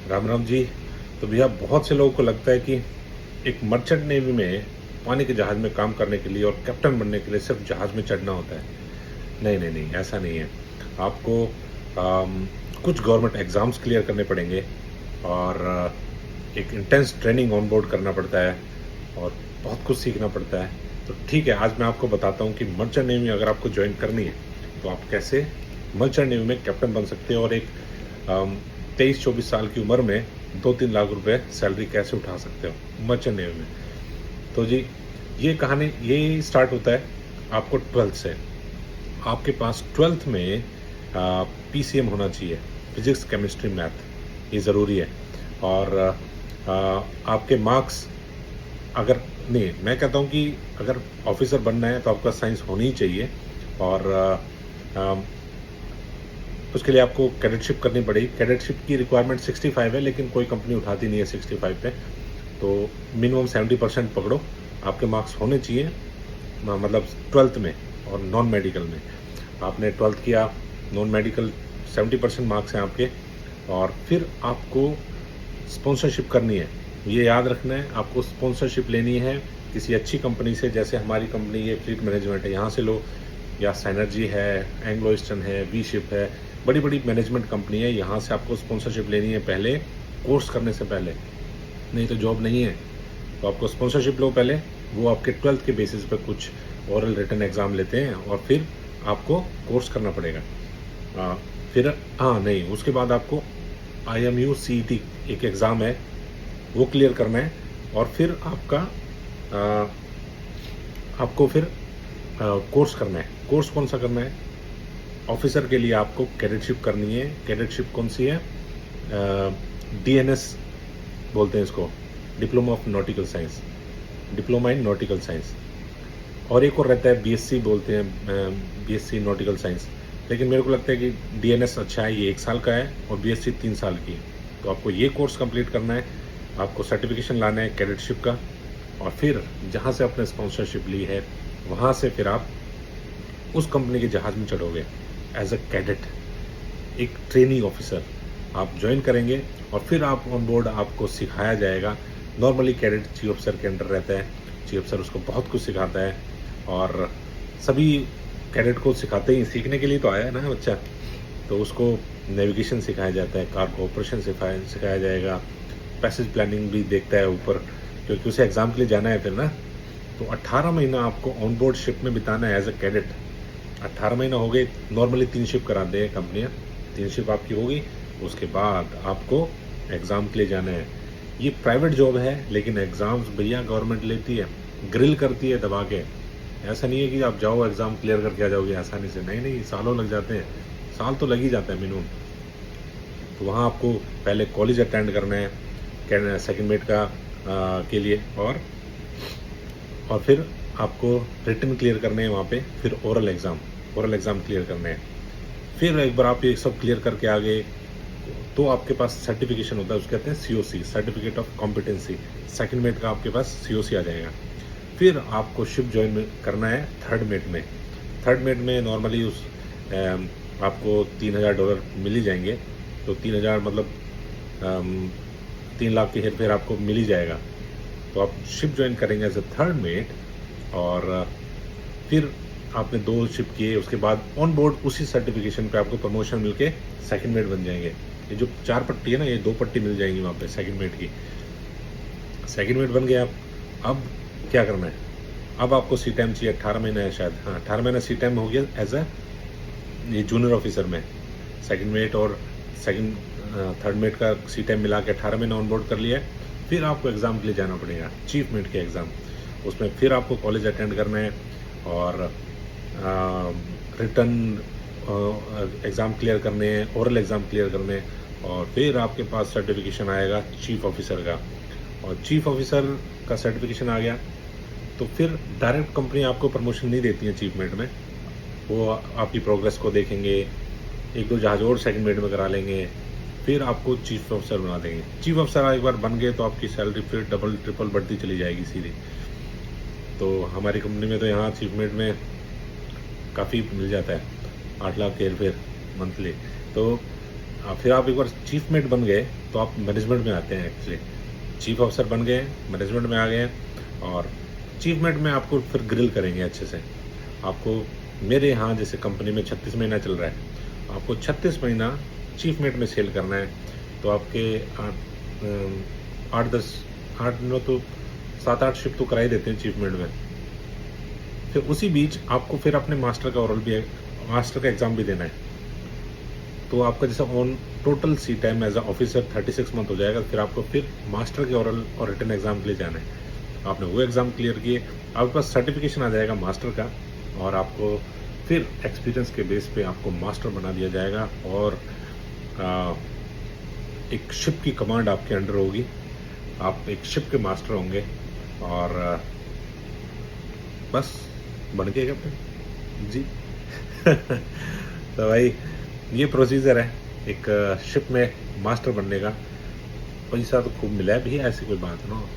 राम राम जी। तो भैया बहुत से लोगों को लगता है कि एक मर्चेंट नेवी में पानी के जहाज़ में काम करने के लिए और कैप्टन बनने के लिए सिर्फ जहाज़ में चढ़ना होता है। नहीं नहीं नहीं, ऐसा नहीं है। आपको कुछ गवर्नमेंट एग्ज़ाम्स क्लियर करने पड़ेंगे और एक इंटेंस ट्रेनिंग ऑन बोर्ड करना पड़ता है और बहुत कुछ सीखना पड़ता है। तो ठीक है, आज मैं आपको बताता हूँ कि मर्चेंट नेवी अगर आपको ज्वाइन करनी है तो आप कैसे मर्चेंट नेवी में कैप्टन बन सकते हो और एक 23-24 साल की उम्र में 2-3 लाख रुपए सैलरी कैसे उठा सकते हो मर्चेंट नेवी में। तो जी, ये कहानी ये स्टार्ट होता है आपको 12th से। आपके पास 12th में पीसीएम होना चाहिए, फिजिक्स केमिस्ट्री मैथ, ये ज़रूरी है। और आपके मार्क्स, अगर नहीं, मैं कहता हूँ कि अगर ऑफिसर बनना है तो आपका साइंस होनी ही चाहिए। और उसके लिए आपको कैडेटशिप करनी पड़ेगी। कैडेटशिप की रिक्वायरमेंट 65 है, लेकिन कोई कंपनी उठाती नहीं है 65 पे। तो मिनिमम 70% पकड़ो, आपके मार्क्स होने चाहिए, मतलब 12th में और नॉन मेडिकल में। आपने 12th किया, नॉन मेडिकल 70% मार्क्स हैं आपके। और फिर आपको स्पॉन्सरशिप करनी है। ये याद रखना है, आपको स्पॉन्सरशिप लेनी है किसी अच्छी कंपनी से। जैसे हमारी कंपनी ये फ्लीट मैनेजमेंट है, यहाँ से लो, या साइनर्जी है, एंग्लो ईस्टर्न है, वी शिप है, बड़ी बड़ी मैनेजमेंट कंपनी है। यहाँ से आपको स्पॉन्सरशिप लेनी है पहले, कोर्स करने से पहले, नहीं तो जॉब नहीं है। तो आपको स्पॉन्सरशिप लो पहले। वो आपके 12th के बेसिस पे कुछ ओरल रिटन एग्ज़ाम लेते हैं और फिर आपको कोर्स करना पड़ेगा। आ, फिर हाँ नहीं, उसके बाद आपको IMU CET एक एग्ज़ाम है, वो क्लियर करना है। और फिर आपको फिर कोर्स करना है। कोर्स कौन सा करना है? ऑफिसर के लिए आपको कैडेटशिप करनी है। कैडेटशिप कौन सी है? DNS बोलते हैं इसको, diploma of nautical science, diploma in nautical science. और एक और रहता है BSc, बोलते हैं BSc नॉटिकल साइंस। लेकिन मेरे को लगता है कि DNS अच्छा है, ये 1 साल का है, और BSc 3 साल की। तो आपको ये कोर्स कंप्लीट करना है, आपको सर्टिफिकेशन लाना है कैडेटशिप का। और फिर जहाँ से आपने स्पॉन्सरशिप ली है, वहाँ से फिर आप उस कंपनी के जहाज़ में चढ़ोगे एज अ कैडेट, एक ट्रेनी ऑफिसर आप ज्वाइन करेंगे। और फिर आप ऑन बोर्ड, आपको सिखाया जाएगा। नॉर्मली कैडेट चीफ ऑफिसर के अंडर रहता है, चीफ ऑफिसर उसको बहुत कुछ सिखाता है। और सभी कैडेट को सिखाते ही, सीखने के लिए तो आया है ना बच्चा, तो उसको नेविगेशन सिखाया जाता है, कार्गो ऑपरेशन सिखाया जाएगा, पैसेज प्लानिंग भी देखता है ऊपर, क्योंकि उसे एग्ज़ाम के लिए जाना है फिर ना। तो 18 महीना आपको ऑन बोर्ड शिप में बिताना है एज अ कैडेट। 18 महीना हो गए, नॉर्मली 3 शिप कराते हैं कंपनियाँ, 3 शिप आपकी होगी, उसके बाद आपको एग्ज़ाम के लिए जाना है। ये प्राइवेट जॉब है, लेकिन एग्ज़ाम्स भैया गवर्नमेंट लेती है, ग्रिल करती है दबा के। ऐसा नहीं है कि आप जाओ एग्ज़ाम क्लियर करके आ जाओगे आसानी से, नहीं नहीं, सालों लग जाते हैं, साल तो लग ही जाता है मिनिमम। तो वहाँ आपको पहले कॉलेज अटेंड करना है सेकंड मेट का के लिए, और फिर आपको रिटन क्लियर करने हैं वहाँ पे, फिर ओरल एग्ज़ाम क्लियर करने हैं। फिर एक बार आप ये सब क्लियर करके आ गए तो आपके पास सर्टिफिकेशन होता है, उसको कहते हैं COC, certificate of competency. Second mate का आपके पास COC आ जाएगा। फिर आपको शिप ज्वाइन करना है थर्ड मेट में। थर्ड मेट में नॉर्मली आपको $3,000 मिल ही जाएंगे। तो 3,000 मतलब 3 लाख की हेर फेर आपको मिल ही जाएगा। तो आप शिप ज्वाइन करेंगे एज अ थर्ड मेट। और फिर आपने 2 शिप किए, उसके बाद ऑन बोर्ड उसी सर्टिफिकेशन पे आपको प्रमोशन मिलके सेकंड मेट बन जाएंगे। ये जो 4 पट्टी है ना, ये 2 पट्टी मिल जाएंगी वहाँ पे सेकंड मेट की। सेकंड मेट बन गए आप। अब क्या करना है? अब आपको सी टाइम चाहिए, 18 महीना है शायद, हाँ 18 महीना सी टाइम हो गया एज अ ये जूनियर ऑफिसर में। सेकंड मेट और सेकंड थर्ड मेट का सी टाइम मिला के 18 महीना ऑन बोर्ड कर लिया है। फिर आपको एग्ज़ाम के लिए जाना पड़ेगा, चीफ मेट के एग्ज़ाम। उसमें फिर आपको कॉलेज अटेंड करना है और रिटन एग्ज़ाम क्लियर करने हैं, ओरल एग्ज़ाम क्लियर करने हैं। और फिर आपके पास सर्टिफिकेशन आएगा चीफ ऑफिसर का। और चीफ ऑफिसर का सर्टिफिकेशन आ गया तो फिर डायरेक्ट कंपनी आपको प्रमोशन नहीं देती है चीफ मेट में। वो आपकी प्रोग्रेस को देखेंगे, 1-2 जहाज और सेकंड मेट में करा लेंगे, फिर आपको चीफ ऑफिसर बना देंगे। चीफ ऑफिसर एक बार बन गए तो आपकी सैलरी फिर डबल ट्रिपल बढ़ती चली जाएगी सीधी। तो हमारी कंपनी में तो यहाँ चीफ मेट में काफ़ी मिल जाता है, 8 लाख के फिर मंथली। तो फिर आप एक बार चीफ मेट बन गए तो आप मैनेजमेंट में आते हैं एक्चुअली। चीफ ऑफिसर बन गए, मैनेजमेंट में आ गए, और चीफ मेट में आपको फिर ग्रिल करेंगे अच्छे से। आपको मेरे यहाँ जैसे कंपनी में 36 महीना चल रहा है, आपको 36 महीना चीफ मेट में सेल करना है। तो आपके 8-10 8-9 तो 7-8 शिफ्ट तो करा ही देते हैं चीफ मेट में। फिर उसी बीच आपको फिर अपने मास्टर का ओरल भी, मास्टर का एग्ज़ाम भी देना है। तो आपका जैसे on total sea time as a officer 36 month हो जाएगा। फिर आपको फिर मास्टर के ओरल और रिटन एग्ज़ाम के लिए जाना है। आपने वो एग्ज़ाम क्लियर किए, आपके पास सर्टिफिकेशन आ जाएगा मास्टर का, और आपको फिर एक्सपीरियंस के बेस पे आपको मास्टर बना दिया जाएगा, और एक शिप की कमांड आपके अंडर होगी। आप एक शिप के मास्टर होंगे, और बस बन गए कैप्टन जी। तो भाई ये प्रोसीजर है एक शिप में मास्टर बनने का। पैसा तो खूब मिला भी है, ऐसी कोई बात ना हो।